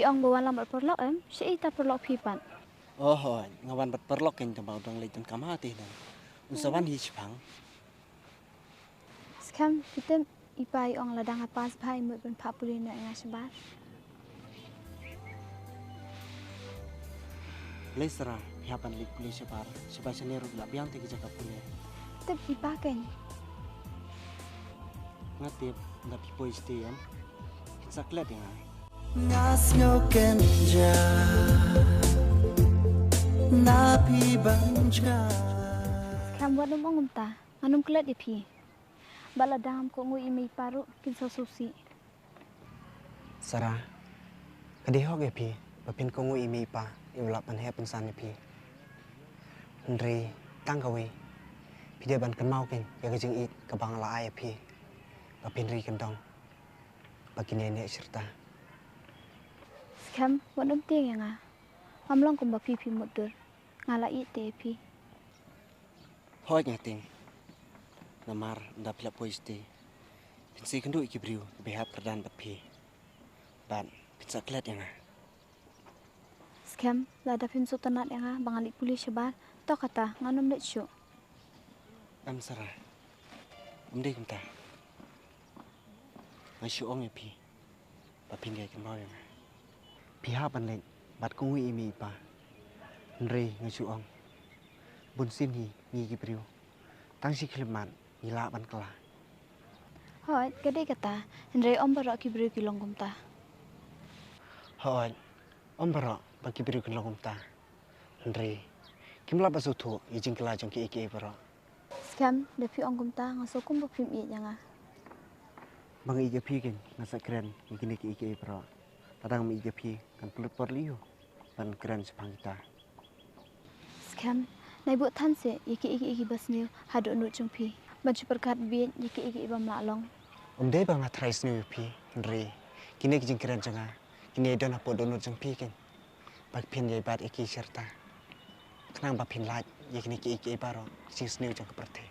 ong bawa lambat perlok si ita perlok pipan. Oh, ngawan bat perlok yang tembau dong leitan kamati dan unsawan hijpang. Sekarang kita ipai ong ladang apa sebai mut ben papuli na ngasebar. Lesra hiapan lik kulis sebar sebai seneru lak biang tiga jaga punya. Tep ipaken. Ngatip nggak pipo istiam. Saklet ya. Ngas nyokenja napi banja. Sekarang buat ong ta, anum kelet ipi. Baladang ko ngui imi paru kin susi. Sarah, kadihok ya pi, bapin kongu imi pa, iulap manhe pensan ya pi. Henry, tangkawi, dia ban kenau ken, ya kejeng it kebang la ya pi, bapin ri kendong, bagi nenek serta. Sekarang buat tiang yang ah, amlong kumba pipi mudur, ngala ite pi. Hoi ngating, namar ndak pilak poiste, pinsi kendu ikibriu, behat perdan bapi, ban pinsa klet yang ah. Sekarang lada pinsu tenat yang ah, bangalik pulih sebar, tok kata nganum lek syuk. Sarah, deh kumta, masih ong ya pi, bapin gaya kenau yang ah. Pihak panlek, bat kongu imi pa, Henry ngasuh ong. Bun sim hi ngi kipriu tang si khleman ni la ban kala Hoi, gede kata, Henry om barak kibru kilong kumta. hoi om bara ba kipriu kan logum ta Henry kimla ba sutu ijing kala jong ki iki bara Sekarang depi ong kumta ngaso kum bapim i yang ah. bang ige pi ken ngasa keren ngini ki iki bara padang mi ige pi kan pulut perliu ban keren sepang kita Sekarang nai buat tan se iki basniu hadu nu jungpi. Baju perkat biet iki ibam laklong. deh bang atrais nu pi Henry kini kijing keren janga kini don apo donut jong pi ken bak pin ye bat iki serta kenang ba pin laj ye kini ki iki bara sing sneu jong keperte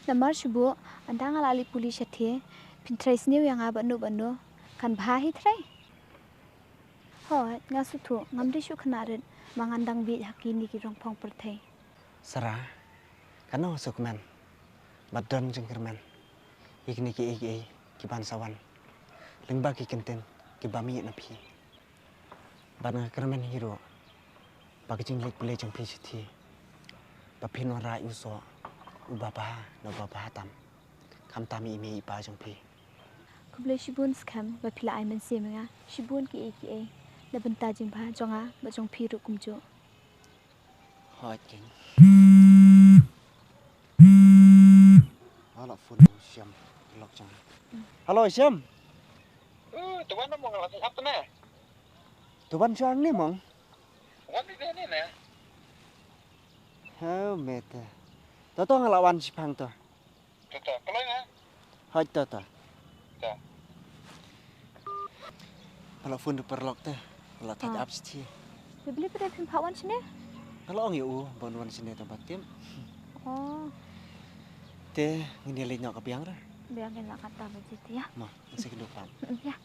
Namar shubu andang alali puli syathe pintrais niu yang ah banu kan bahi trai. Hoi, ngasutu ngamri syu kanarin mangandang biet hakini ki rong pong perthai. Sarah, kano sukman, badan jengkerman, ikni ki ban sawan, lengba ki kenten, ki bami napi, bana kerman hero, bagi jenglik boleh jengpi siti, bapin warai uso, ubaba no baba tam, kam tami imi ipa jengpi. Kublai shibun skam bapila ai men semenga shibun ki la benta jing ba jonga ba jong piru kumjo. Hoi king. Halo phone siam, lok jang. Halo siam. Tuan mau ngelatih apa nih? Tuan siang ni mong. Wan di sini nih. Hau meta. Toto ngelawan si pang to. Tuh, kalau ya. Hoi toto. Tuh. Kalau phone perlok teh, kalau touch up sih. Bibli pada pim pawan sini. Kalau orang yu, bantuan sini tempat tim. Oh, Teh, ini lihat nyok kebiang dah. biar kena kata begitu ya. Mah, masih kedepan. Ya.